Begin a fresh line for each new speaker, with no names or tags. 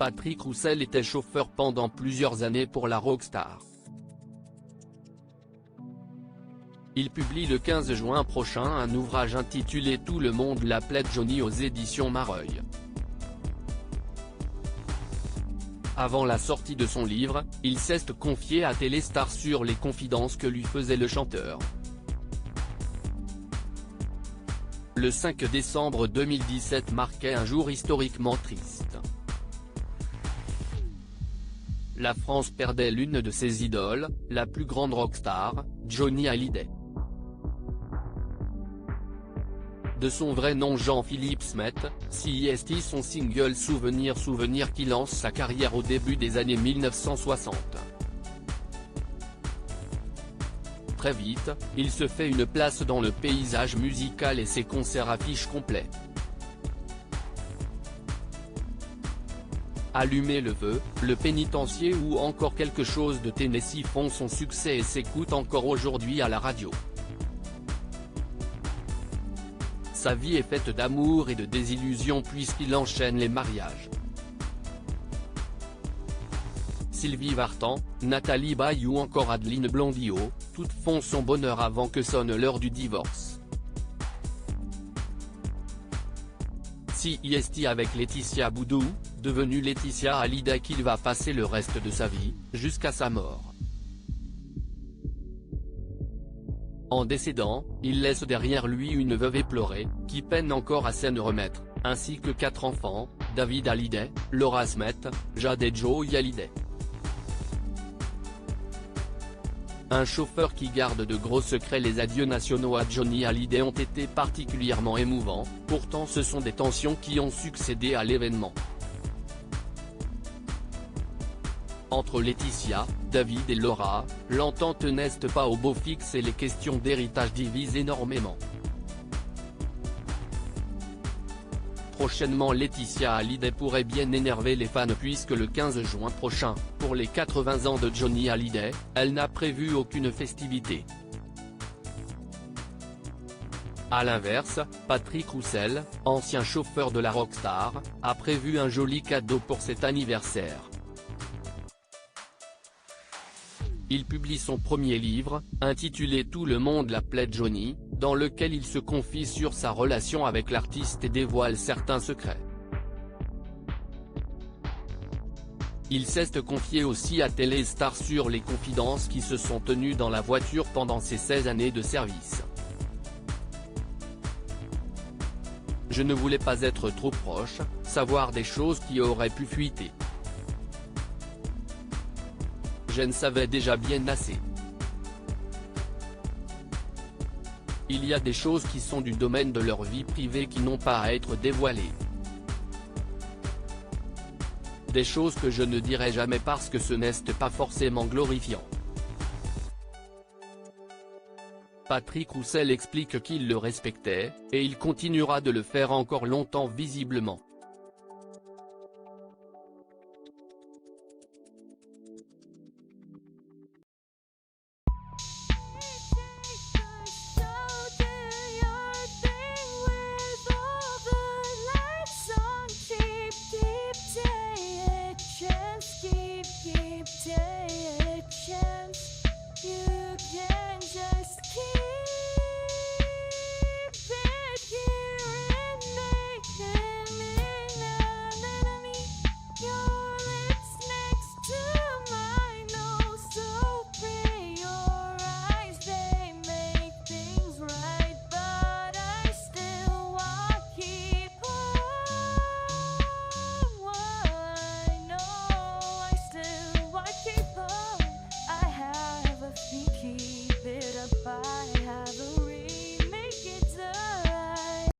Patrick Roussel était chauffeur pendant plusieurs années pour la rockstar. Il publie le 15 juin prochain un ouvrage intitulé Tout le monde l'appelait Johnny aux éditions Mareuil. Avant la sortie de son livre, il s'est confié à Téléstar sur les confidences que lui faisait le chanteur. Le 5 décembre 2017 marquait un jour historiquement triste. La France perdait l'une de ses idoles, la plus grande rockstar, Johnny Hallyday. De son vrai nom Jean-Philippe Smet, CIST son single Souvenir qui lance sa carrière au début des années 1960. Très vite, il se fait une place dans le paysage musical et ses concerts affichent complets. Allumer le feu, Le Pénitencier ou encore Quelque chose de Tennessee font son succès et s'écoutent encore aujourd'hui à la radio. Sa vie est faite d'amour et de désillusions puisqu'il enchaîne les mariages. Sylvie Vartan, Nathalie Baye ou encore Adeline Blondiot, toutes font son bonheur avant que sonne l'heure du divorce. CIST avec Laetitia Boudou, devenue Laetitia Hallyday qu'il va passer le reste de sa vie, jusqu'à sa mort. En décédant, il laisse derrière lui une veuve éplorée, qui peine encore à s'en remettre, ainsi que 4 enfants, David Hallyday, Laura Smet, Jade et Joey Hallyday. Un chauffeur qui garde de gros secrets. Les adieux nationaux à Johnny Hallyday ont été particulièrement émouvants, pourtant ce sont des tensions qui ont succédé à l'événement. Entre Laetitia, David et Laura, l'entente n'est pas au beau fixe et les questions d'héritage divisent énormément. Prochainement Laetitia Hallyday pourrait bien énerver les fans puisque le 15 juin prochain, pour les 80 ans de Johnny Hallyday, elle n'a prévu aucune festivité. A l'inverse, Patrick Roussel, ancien chauffeur de la rockstar, a prévu un joli cadeau pour cet anniversaire. Il publie son premier livre, intitulé Tout le monde l'appelait Johnny, dans lequel il se confie sur sa relation avec l'artiste et dévoile certains secrets. Il s'est confié aussi à Téléstar sur les confidences qui se sont tenues dans la voiture pendant ses 16 années de service. Je ne voulais pas être trop proche, savoir des choses qui auraient pu fuiter. Je ne savais déjà bien assez. Il y a des choses qui sont du domaine de leur vie privée qui n'ont pas à être dévoilées. Des choses que je ne dirai jamais parce que ce n'est pas forcément glorifiant. Patrick Roussel explique qu'il le respectait, et il continuera de le faire encore longtemps visiblement.